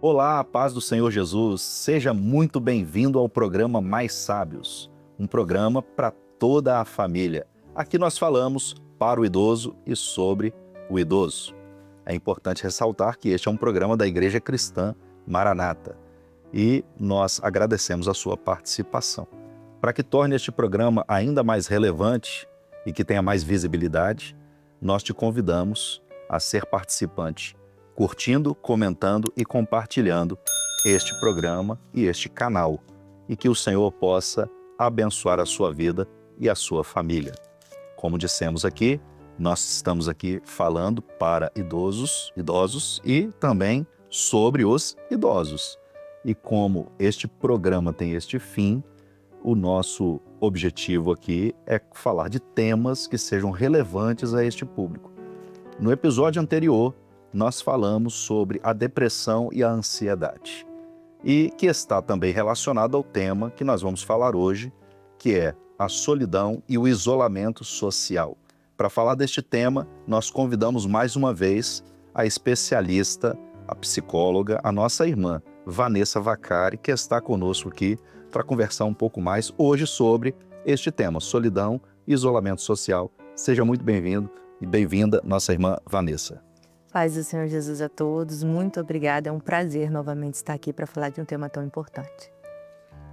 Olá, a paz do Senhor Jesus. Seja muito bem-vindo ao programa Mais Sábios, um programa para toda a família. Aqui nós falamos para o idoso e sobre o idoso. É importante ressaltar que este é um programa da Igreja Cristã Maranata e nós agradecemos a sua participação. Para que torne este programa ainda mais relevante e que tenha mais visibilidade, nós te convidamos a ser participante, curtindo, comentando e compartilhando este programa e este canal, e que o Senhor possa abençoar a sua vida e a sua família. Como dissemos aqui, nós estamos aqui falando para idosos e também sobre os idosos. E como este programa tem este fim, o nosso objetivo aqui é falar de temas que sejam relevantes a este público. No episódio anterior, nós falamos sobre a depressão e a ansiedade, e que está também relacionado ao tema que nós vamos falar hoje, que é a solidão e o isolamento social. Para falar deste tema, nós convidamos mais uma vez a especialista, a psicóloga, a nossa irmã, Vanessa Vaccari, que está conosco aqui para conversar um pouco mais hoje sobre este tema, solidão e isolamento social. Seja muito bem-vindo e bem-vinda, nossa irmã Vanessa. Paz do Senhor Jesus a todos, muito obrigada, é um prazer novamente estar aqui para falar de um tema tão importante.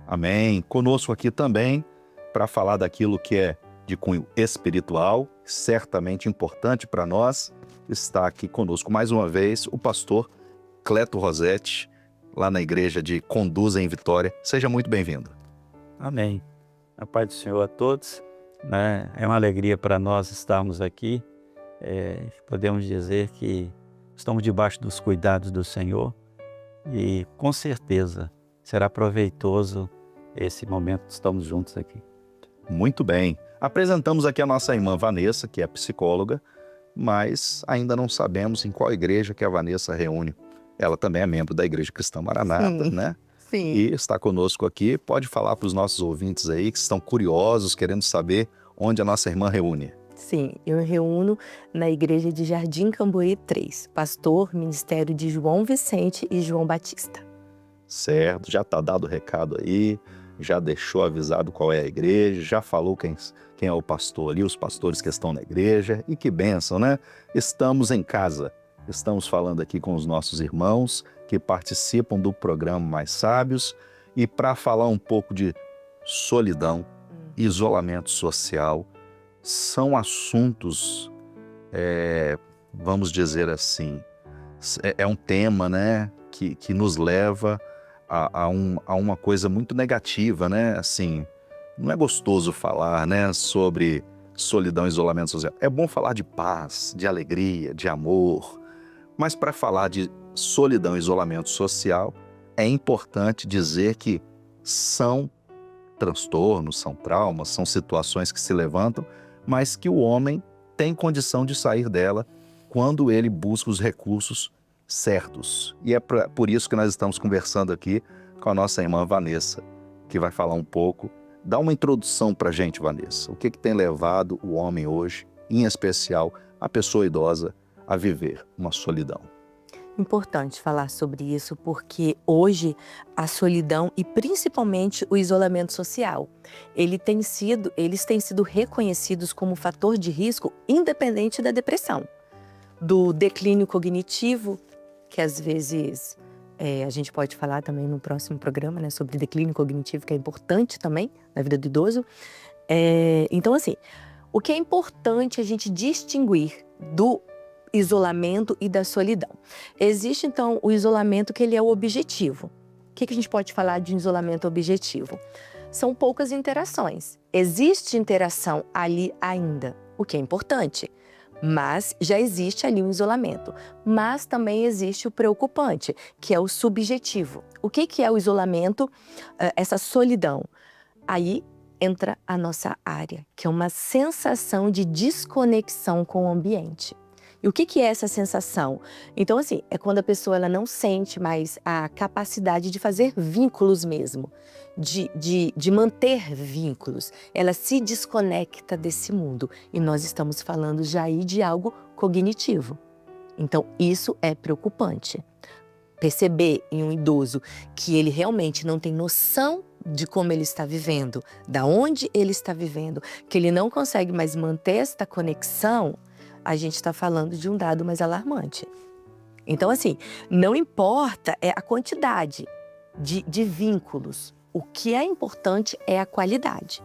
Amém. Conosco aqui também para falar daquilo que é de cunho espiritual, certamente importante para nós, está aqui conosco mais uma vez o pastor Cleto Rosetti, lá na igreja de Conduza em Vitória. Seja muito bem-vindo. Amém. A paz do Senhor a todos. É uma alegria para nós estarmos aqui. Podemos dizer que estamos debaixo dos cuidados do Senhor e com certeza será proveitoso esse momento que estamos juntos aqui. Muito bem. Apresentamos aqui a nossa irmã Vanessa, que é psicóloga, mas ainda não sabemos em qual igreja que a Vanessa reúne. Ela também é membro da Igreja Cristã Maranata, né? Sim. E está conosco aqui. Pode falar para os nossos ouvintes aí que estão curiosos, querendo saber onde a nossa irmã reúne. Sim, eu reúno na igreja de Jardim Cambuí 3, pastor, ministério de João Vicente e João Batista. Certo, já está dado o recado aí, já deixou avisado qual é a igreja, já falou quem é o pastor ali, os pastores que estão na igreja. E que bênção, né? Estamos em casa, estamos falando aqui com os nossos irmãos que participam do programa Mais Sábios, e para falar um pouco de solidão, isolamento social, são assuntos, vamos dizer assim, é um tema, né, que nos leva a uma coisa muito negativa, né? Assim, não é gostoso falar, né, sobre solidão e isolamento social. É bom falar de paz, de alegria, de amor, mas para falar de solidão e isolamento social, é importante dizer que são transtornos, são traumas, são situações que se levantam, mas que o homem tem condição de sair dela quando ele busca os recursos certos. E é por isso que nós estamos conversando aqui com a nossa irmã Vanessa, que vai falar um pouco. Dá uma introdução para a gente, Vanessa. O que tem levado o homem hoje, em especial a pessoa idosa, a viver uma solidão? Importante falar sobre isso porque hoje a solidão e principalmente o isolamento social, eles têm sido reconhecidos como fator de risco independente da depressão, do declínio cognitivo, que às vezes a gente pode falar também no próximo programa, né, sobre declínio cognitivo, que é importante também na vida do idoso. Então assim, o que é importante a gente distinguir do isolamento e da solidão. Existe, então, o isolamento que ele é o objetivo. O que a gente pode falar de isolamento objetivo? São poucas interações. Existe interação ali ainda, o que é importante, mas já existe ali um isolamento. Mas também existe o preocupante, que é o subjetivo. O que é o isolamento, essa solidão? Aí entra a nossa área, que é uma sensação de desconexão com o ambiente. E o que é essa sensação? Então, assim, é quando a pessoa ela não sente mais a capacidade de fazer vínculos mesmo, de manter vínculos. Ela se desconecta desse mundo. E nós estamos falando já aí de algo cognitivo. Então, isso é preocupante. perceber em um idoso que ele realmente não tem noção de como ele está vivendo, da onde ele está vivendo, que ele não consegue mais manter esta conexão, a gente está falando de um dado mais alarmante. Então, assim, não importa a quantidade de vínculos, o que é importante é a qualidade.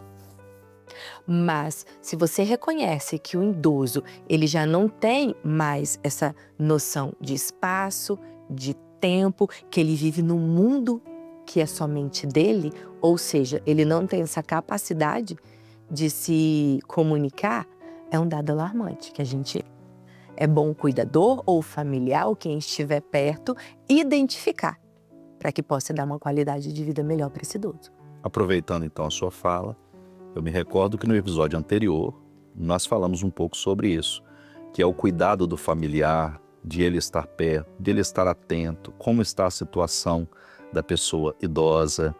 Mas, se você reconhece que o idoso ele já não tem mais essa noção de espaço, de tempo, que ele vive num mundo que é somente dele, ou seja, ele não tem essa capacidade de se comunicar, é um dado alarmante, que a gente é bom o cuidador ou o familiar, ou quem estiver perto, identificar, para que possa dar uma qualidade de vida melhor para esse idoso. Aproveitando então a sua fala, eu me recordo que no episódio anterior nós falamos um pouco sobre isso, que é o cuidado do familiar, de ele estar perto, de ele estar atento, como está a situação da pessoa idosa.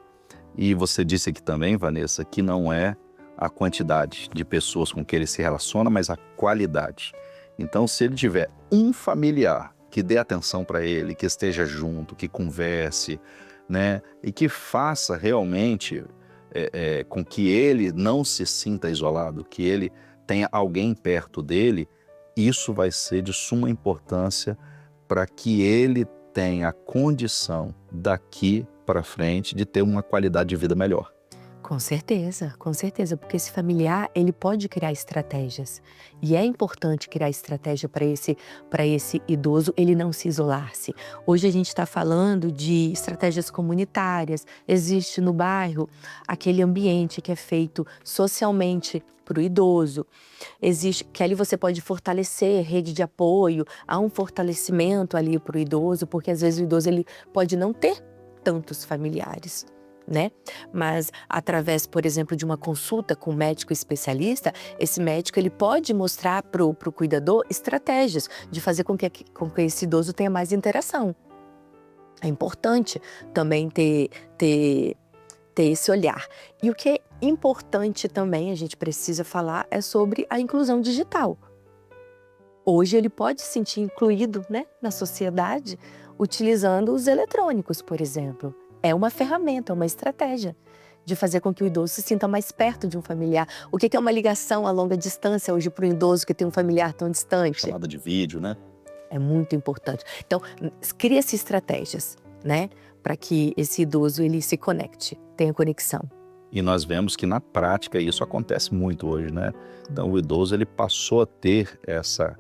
E você disse aqui também, Vanessa, que não é a quantidade de pessoas com que ele se relaciona, mas a qualidade. Então, se ele tiver um familiar que dê atenção para ele, que esteja junto, que converse, né, e que faça realmente com que ele não se sinta isolado, que ele tenha alguém perto dele, isso vai ser de suma importância para que ele tenha a condição daqui para frente de ter uma qualidade de vida melhor. Com certeza, porque esse familiar, ele pode criar estratégias. E é importante criar estratégia para esse idoso, ele não se isolar-se. Hoje a gente está falando de estratégias comunitárias, existe no bairro aquele ambiente que é feito socialmente para o idoso. Existe que ali você pode fortalecer rede de apoio, há um fortalecimento ali para o idoso, porque às vezes o idoso ele pode não ter tantos familiares, né? Mas através, por exemplo, de uma consulta com um médico especialista, esse médico ele pode mostrar para o cuidador estratégias de fazer com que esse idoso tenha mais interação. É importante também ter esse olhar. E o que é importante também, a gente precisa falar, é sobre a inclusão digital. Hoje ele pode se sentir incluído, né, na sociedade utilizando os eletrônicos, por exemplo. É uma ferramenta, uma estratégia de fazer com que o idoso se sinta mais perto de um familiar. O que é uma ligação a longa distância hoje para o idoso que tem um familiar tão distante? Chamada de vídeo, né? É muito importante. Então, cria-se estratégias, né, para que esse idoso ele se conecte, tenha conexão. E nós vemos que na prática isso acontece muito hoje, né? Então o idoso ele passou a ter essa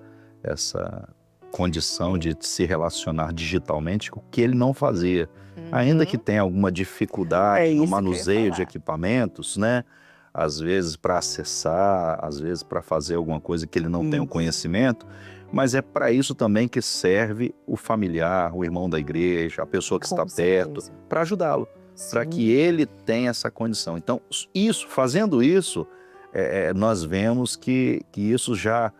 condição de se relacionar digitalmente, o que ele não fazia. Ainda que tenha alguma dificuldade no manuseio de equipamentos, né? Às vezes para acessar, às vezes para fazer alguma coisa que ele não tem o conhecimento, mas é para isso também que serve o familiar, o irmão da igreja, a pessoa que está perto, para ajudá-lo, para que ele tenha essa condição. Então, fazendo isso, nós vemos que isso já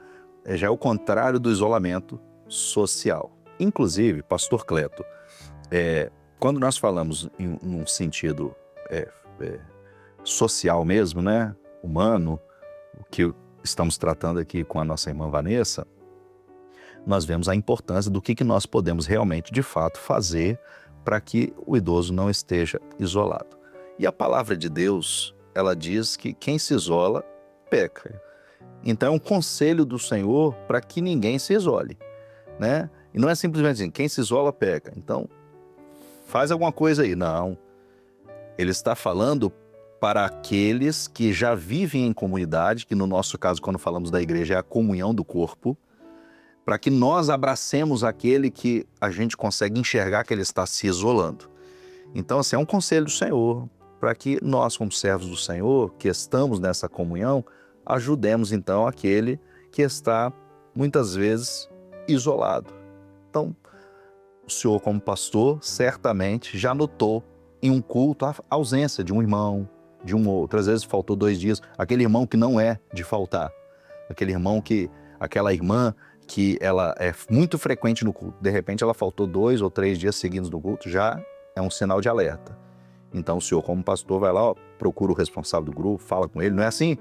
é o contrário do isolamento social. Inclusive, pastor Cleto, quando nós falamos em um sentido social mesmo, né, humano, o que estamos tratando aqui com a nossa irmã Vanessa, nós vemos a importância do que nós podemos realmente, de fato, fazer para que o idoso não esteja isolado. E a palavra de Deus, ela diz que quem se isola, peca. Então é um conselho do Senhor para que ninguém se isole, né? E não é simplesmente assim, quem se isola, peca. Então, faz alguma coisa aí. Não. Ele está falando para aqueles que já vivem em comunidade, que no nosso caso, quando falamos da igreja, é a comunhão do corpo, para que nós abracemos aquele que a gente consegue enxergar que ele está se isolando. Então, assim, é um conselho do Senhor, para que nós, como servos do Senhor, que estamos nessa comunhão, ajudemos, então, aquele que está, muitas vezes, isolado. Então, o senhor, como pastor, certamente já notou em um culto a ausência de um irmão, de um outro. Às vezes faltou 2 dias. Aquele irmão que não é de faltar. Aquela irmã que ela é muito frequente no culto. De repente ela faltou 2 ou 3 dias seguidos no culto, já é um sinal de alerta. Então o senhor, como pastor, vai lá, procura o responsável do grupo, fala com ele. Não é assim,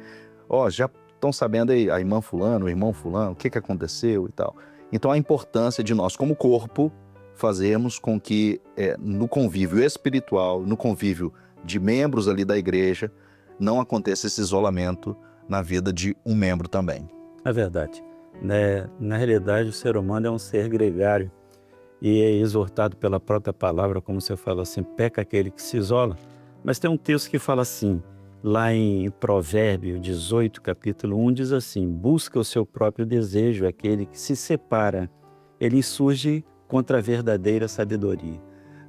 já estão sabendo aí, a irmã fulano, o irmão fulano, o que aconteceu e tal. Então a importância de nós, como corpo, fazermos com que no convívio espiritual, no convívio de membros ali da igreja, não aconteça esse isolamento na vida de um membro também. É verdade. Na realidade, o ser humano é um ser gregário e é exortado pela própria palavra, como você fala assim, peca aquele que se isola. Mas tem um texto que fala assim, lá em Provérbio 18, capítulo 1, diz assim: busca o seu próprio desejo, aquele que se separa, ele surge contra a verdadeira sabedoria.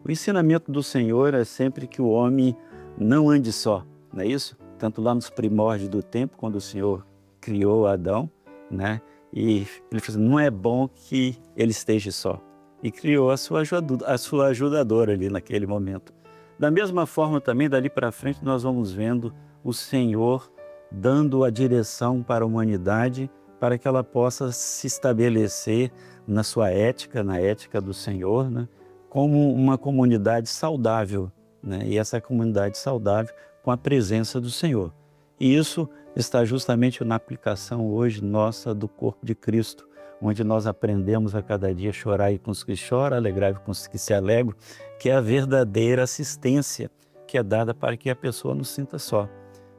O ensinamento do Senhor é sempre que o homem não ande só, não é isso? Tanto lá nos primórdios do tempo, quando o Senhor criou Adão, né? E ele falou assim, não é bom que ele esteja só. E criou a sua ajudadora ali naquele momento. Da mesma forma também, dali para frente, nós vamos vendo o Senhor dando a direção para a humanidade para que ela possa se estabelecer na sua ética, na ética do Senhor, né? Como uma comunidade saudável, né? E essa comunidade saudável com a presença do Senhor. E isso está justamente na aplicação hoje nossa do corpo de Cristo, onde nós aprendemos a cada dia chorar com os que choram, alegrar com os que se alegram, que é a verdadeira assistência que é dada para que a pessoa não sinta só.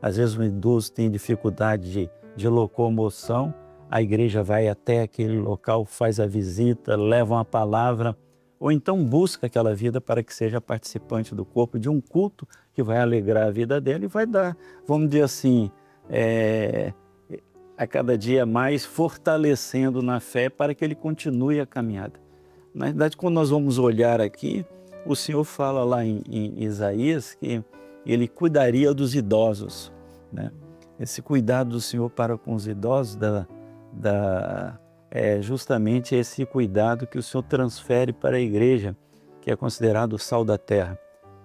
Às vezes um idoso tem dificuldade de locomoção, a igreja vai até aquele local, faz a visita, leva uma palavra, ou então busca aquela vida para que seja participante do corpo de um culto que vai alegrar a vida dela e vai dar, vamos dizer assim, a cada dia mais fortalecendo na fé para que ele continue a caminhada. Na verdade, quando nós vamos olhar aqui, o Senhor fala lá em Isaías que ele cuidaria dos idosos, né? Esse cuidado do Senhor para com os idosos é justamente esse cuidado que o Senhor transfere para a igreja, que é considerado o sal da terra.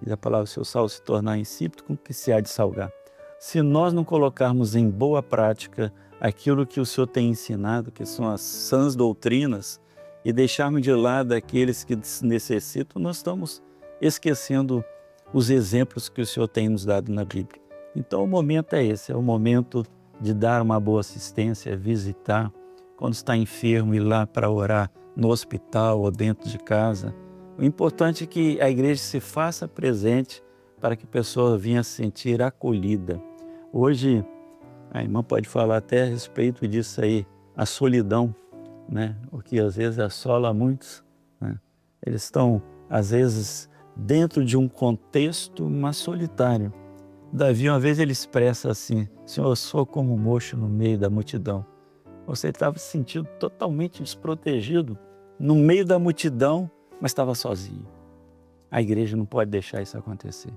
E a palavra, se o sal se tornar insípido, com que se há de salgar? Se nós não colocarmos em boa prática aquilo que o Senhor tem ensinado, que são as sãs doutrinas, e deixarmos de lado aqueles que necessitam, nós estamos esquecendo os exemplos que o Senhor tem nos dado na Bíblia. Então o momento é esse, é o momento de dar uma boa assistência, visitar, quando está enfermo, ir lá para orar no hospital ou dentro de casa. O importante é que a igreja se faça presente para que a pessoa venha se sentir acolhida. Hoje, a irmã pode falar até a respeito disso aí, a solidão, né? O que às vezes assola muitos, né? Eles estão, às vezes, dentro de um contexto, mas solitário. Davi, uma vez ele expressa assim, Senhor, eu sou como um mocho no meio da multidão. Você estava se sentindo totalmente desprotegido, no meio da multidão, mas estava sozinho. A igreja não pode deixar isso acontecer.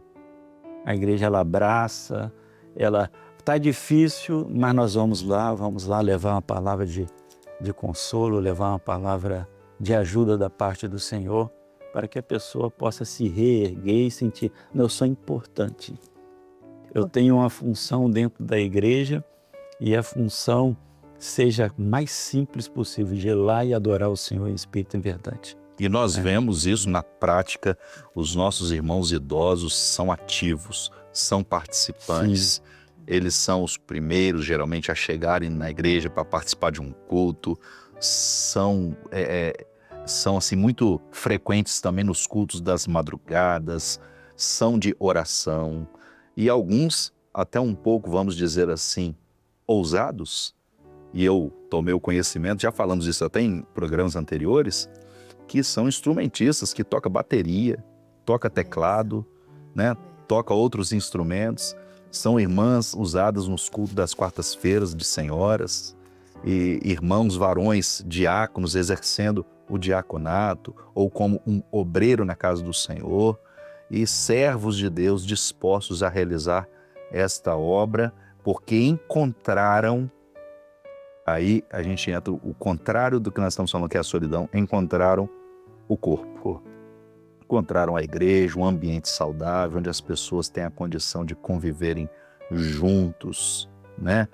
A igreja, ela abraça, ela está difícil, mas nós vamos lá levar uma palavra de consolo, levar uma palavra de ajuda da parte do Senhor, para que a pessoa possa se reerguer e sentir, não, eu sou importante. Eu tenho uma função dentro da igreja e a função seja mais simples possível, de ir lá e adorar o Senhor em espírito e em verdade. E nós vemos isso na prática, os nossos irmãos idosos são ativos, são participantes. Sim. Eles são os primeiros, geralmente, a chegarem na igreja para participar de um culto. São assim, muito frequentes também nos cultos das madrugadas, são de oração. E alguns, até um pouco, vamos dizer assim, ousados. E eu tomei o conhecimento, já falamos isso até em programas anteriores, que são instrumentistas, que tocam bateria, toca teclado, né? Toca outros instrumentos. São irmãs usadas nos cultos das quartas-feiras de senhoras, e irmãos varões diáconos exercendo o diaconato, ou como um obreiro na casa do Senhor, e servos de Deus dispostos a realizar esta obra, porque encontraram, aí a gente entra o contrário do que nós estamos falando, que é a solidão, encontraram o corpo. Encontraram a igreja, um ambiente saudável, onde as pessoas têm a condição de conviverem juntos, né?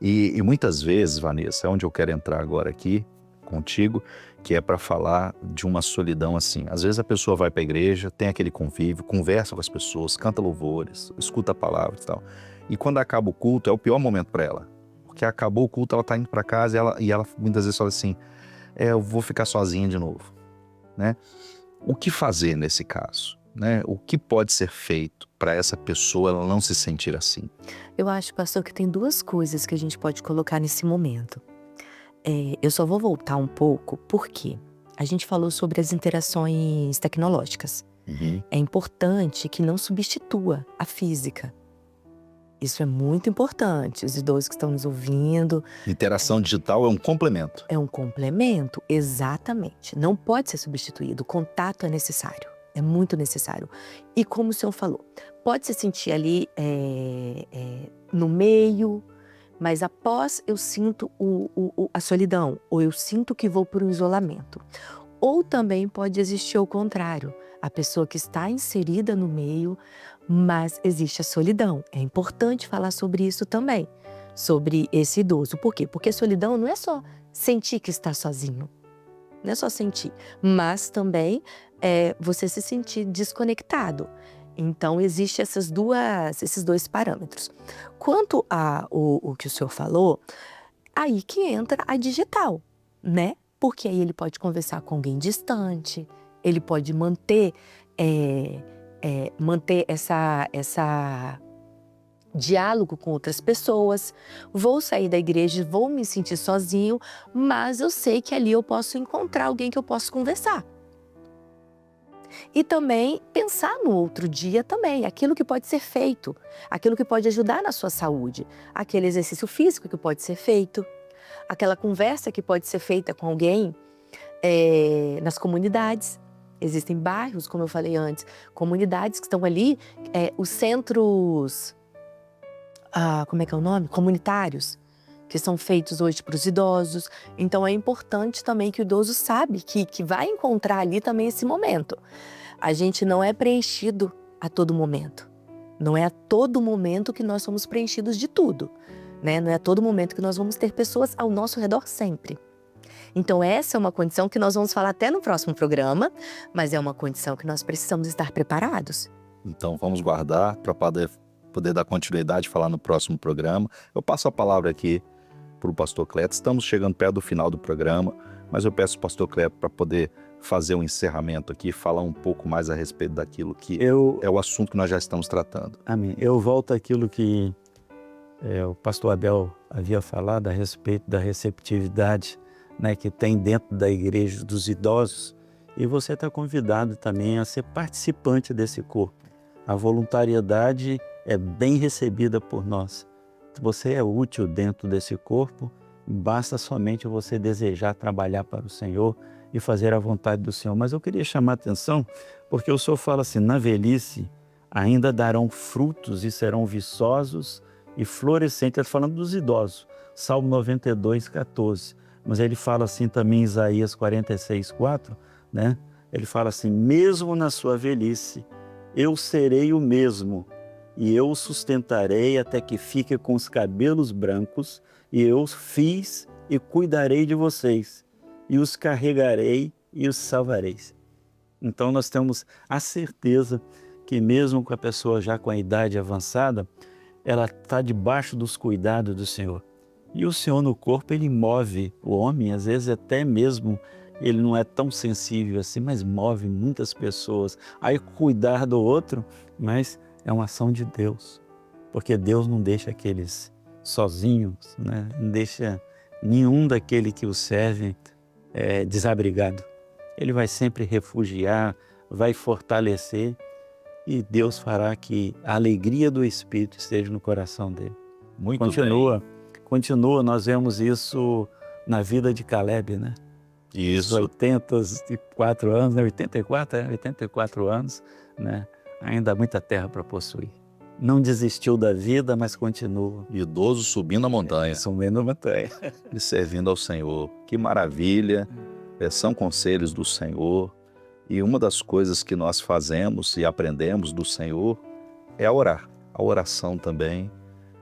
E muitas vezes, Vanessa, é onde eu quero entrar agora aqui contigo, que é para falar de uma solidão assim. Às vezes a pessoa vai para a igreja, tem aquele convívio, conversa com as pessoas, canta louvores, escuta a palavra e tal. E quando acaba o culto, é o pior momento para ela. Porque acabou o culto, ela está indo para casa e ela muitas vezes fala assim, eu vou ficar sozinha de novo, né? O que fazer nesse caso, né? O que pode ser feito para essa pessoa ela não se sentir assim? Eu acho, pastor, que tem duas coisas que a gente pode colocar nesse momento. Eu só vou voltar um pouco, porque a gente falou sobre as interações tecnológicas. Uhum. É importante que não substitua a física. Isso é muito importante. Os idosos que estão nos ouvindo, Interação digital é um complemento. é um complemento, exatamente. Não pode ser substituído. O contato é necessário, é muito necessário. E como o senhor falou, pode se sentir ali no meio, mas após eu sinto a solidão, ou eu sinto que vou para um isolamento. Ou também pode existir o contrário, a pessoa que está inserida no meio, mas existe a solidão. É importante falar sobre isso também, sobre esse idoso. Por quê? Porque solidão não é só sentir que está sozinho, não é só sentir, mas também você se sentir desconectado. Então, existem esses dois parâmetros. Quanto o que o senhor falou, aí que entra a digital, né? Porque aí ele pode conversar com alguém distante, ele pode manter essa diálogo com outras pessoas. Vou sair da igreja, vou me sentir sozinho, mas eu sei que ali eu posso encontrar alguém que eu posso conversar. E também pensar no outro dia também, aquilo que pode ser feito, aquilo que pode ajudar na sua saúde, aquele exercício físico que pode ser feito, aquela conversa que pode ser feita com alguém nas comunidades. Existem bairros, como eu falei antes, comunidades que estão ali, os centros, como é que é o nome? Comunitários, que são feitos hoje para os idosos. Então é importante também que o idoso sabe que vai encontrar ali também esse momento. A gente não é preenchido a todo momento. Não é a todo momento que nós somos preenchidos de tudo, né? Não é a todo momento que nós vamos ter pessoas ao nosso redor sempre. Então essa é uma condição que nós vamos falar até no próximo programa, mas é uma condição que nós precisamos estar preparados. Então vamos guardar para poder dar continuidade e falar no próximo programa. Eu passo a palavra aqui para o pastor Cleto. Estamos chegando perto do final do programa, mas eu peço ao pastor Cleto para poder fazer um encerramento aqui, falar um pouco mais a respeito daquilo que é o assunto que nós já estamos tratando. Amém. Eu volto àquilo que o pastor Abel havia falado a respeito da receptividade, né, que tem dentro da igreja dos idosos, e você está convidado também a ser participante desse corpo. A voluntariedade é bem recebida por nós. Você é útil dentro desse corpo, basta somente você desejar trabalhar para o Senhor e fazer a vontade do Senhor. Mas eu queria chamar a atenção, porque o Senhor fala assim, na velhice ainda darão frutos e serão viçosos e florescentes. Ele está falando dos idosos, Salmo 92, 14. Mas ele fala assim também em Isaías 46, 4, né? Ele fala assim, mesmo na sua velhice, eu serei o mesmo, e eu o sustentarei até que fique com os cabelos brancos, e eu os fiz e cuidarei de vocês, e os carregarei e os salvarei. Então nós temos a certeza que mesmo com a pessoa já com a idade avançada, ela está debaixo dos cuidados do Senhor. E o Senhor no corpo, ele move o homem, às vezes até mesmo ele não é tão sensível assim, mas move muitas pessoas. Aí cuidar do outro, mas é uma ação de Deus, porque Deus não deixa aqueles sozinhos, né? Não deixa nenhum daquele que o serve desabrigado. Ele vai sempre refugiar, vai fortalecer, e Deus fará que a alegria do Espírito esteja no coração dele. Muito Continua, nós vemos isso na vida de Caleb, né? Isso. 84 anos, né? 84 anos, né? Ainda há muita terra para possuir. Não desistiu da vida, mas continua. Idoso subindo a montanha. Subindo a montanha. E servindo ao Senhor. Que maravilha. São conselhos do Senhor. E uma das coisas que nós fazemos e aprendemos do Senhor é a orar. A oração também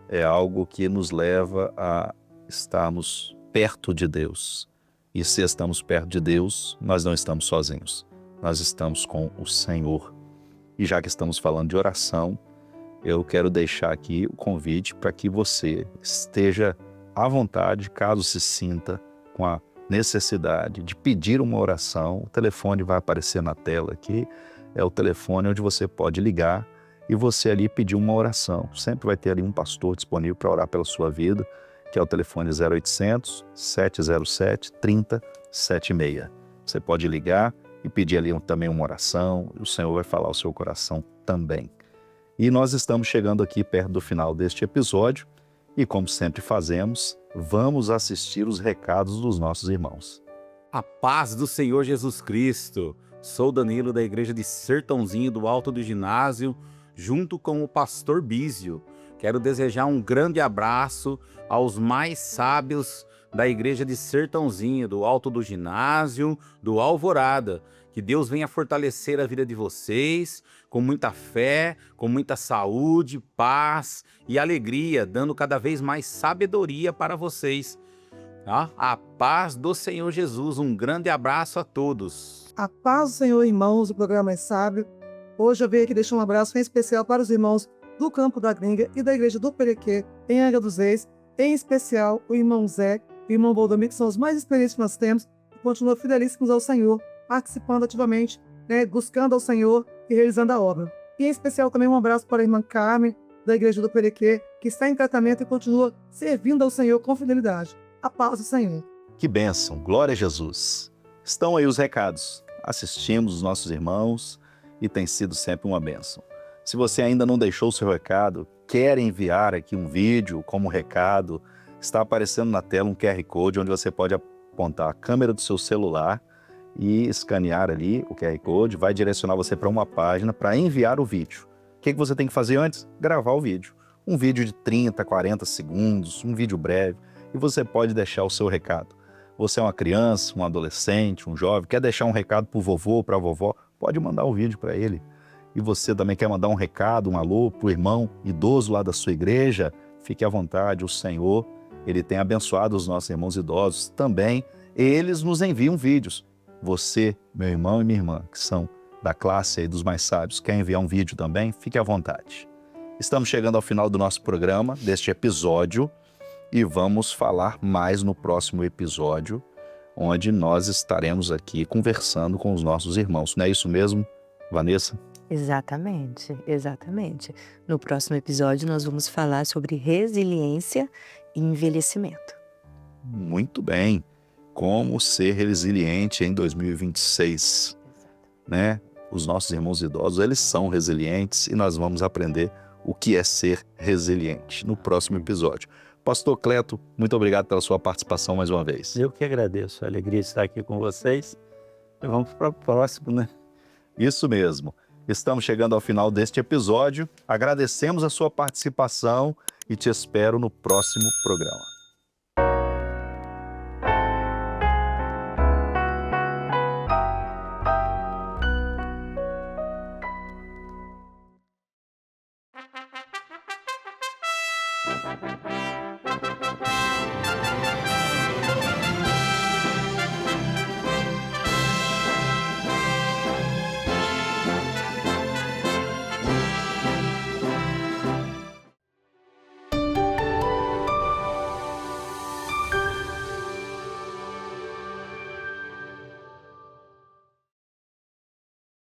é algo que nos leva a estarmos perto de Deus. E se estamos perto de Deus, nós não estamos sozinhos. Nós estamos com o Senhor. E já que estamos falando de oração, eu quero deixar aqui o convite para que você esteja à vontade, caso se sinta com a necessidade de pedir uma oração, o telefone vai aparecer na tela aqui, é o telefone onde você pode ligar e você ali pedir uma oração. Sempre vai ter ali um pastor disponível para orar pela sua vida, que é o telefone 0800 707 3076. Você pode ligar e pedir ali também uma oração, e o Senhor vai falar ao seu coração também. E nós estamos chegando aqui perto do final deste episódio e, como sempre fazemos, vamos assistir os recados dos nossos irmãos. A paz do Senhor Jesus Cristo. Sou Danilo da igreja de Sertãozinho do Alto do Ginásio, junto com o pastor Bísio. Quero desejar um grande abraço aos mais sábios da igreja de Sertãozinho, do Alto do Ginásio, do Alvorada. Que Deus venha fortalecer a vida de vocês com muita fé, com muita saúde, paz e alegria, dando cada vez mais sabedoria para vocês. Tá? A paz do Senhor Jesus. Um grande abraço a todos. A paz do Senhor, irmãos do programa Mais Sábio. Hoje eu venho aqui deixar um abraço em especial para os irmãos do Campo da Gringa e da Igreja do Perequê, em Angra dos Reis, em especial o irmão Zé e o irmão Valdomiro, que são os mais experientes que nós temos, e continuam fidelíssimos ao Senhor, participando ativamente, buscando ao Senhor e realizando a obra. E em especial também um abraço para a irmã Carmen, da Igreja do Perequê, que está em tratamento e continua servindo ao Senhor com fidelidade. A paz do Senhor. Que bênção, glória a Jesus. Estão aí os recados. Assistimos os nossos irmãos e tem sido sempre uma bênção. Se você ainda não deixou o seu recado, quer enviar aqui um vídeo como recado, está aparecendo na tela um QR Code onde você pode apontar a câmera do seu celular e escanear ali o QR Code, vai direcionar você para uma página para enviar o vídeo. O que você tem que fazer antes? Gravar o vídeo. Um vídeo de 30, 40 segundos, um vídeo breve, e você pode deixar o seu recado. Você é uma criança, um adolescente, um jovem, quer deixar um recado para o vovô, para a vovó, pode mandar o vídeo para ele. E você também quer mandar um recado, um alô para o irmão idoso lá da sua igreja, fique à vontade, o Senhor, Ele tem abençoado os nossos irmãos idosos também, eles nos enviam vídeos. Você, meu irmão e minha irmã, que são da classe aí dos mais sábios, quer enviar um vídeo também, fique à vontade. Estamos chegando ao final do nosso programa, deste episódio, e vamos falar mais no próximo episódio, onde nós estaremos aqui conversando com os nossos irmãos. Não é isso mesmo, Vanessa? Exatamente, exatamente. No próximo episódio nós vamos falar sobre resiliência e envelhecimento. Muito bem. Como ser resiliente em 2026, né? Os nossos irmãos idosos, eles são resilientes e nós vamos aprender o que é ser resiliente no próximo episódio. Pastor Cleto, muito obrigado pela sua participação mais uma vez. Eu que agradeço, a alegria de estar aqui com vocês. E vamos para o próximo, né? Isso mesmo. Estamos chegando ao final deste episódio. Agradecemos a sua participação e te espero no próximo programa.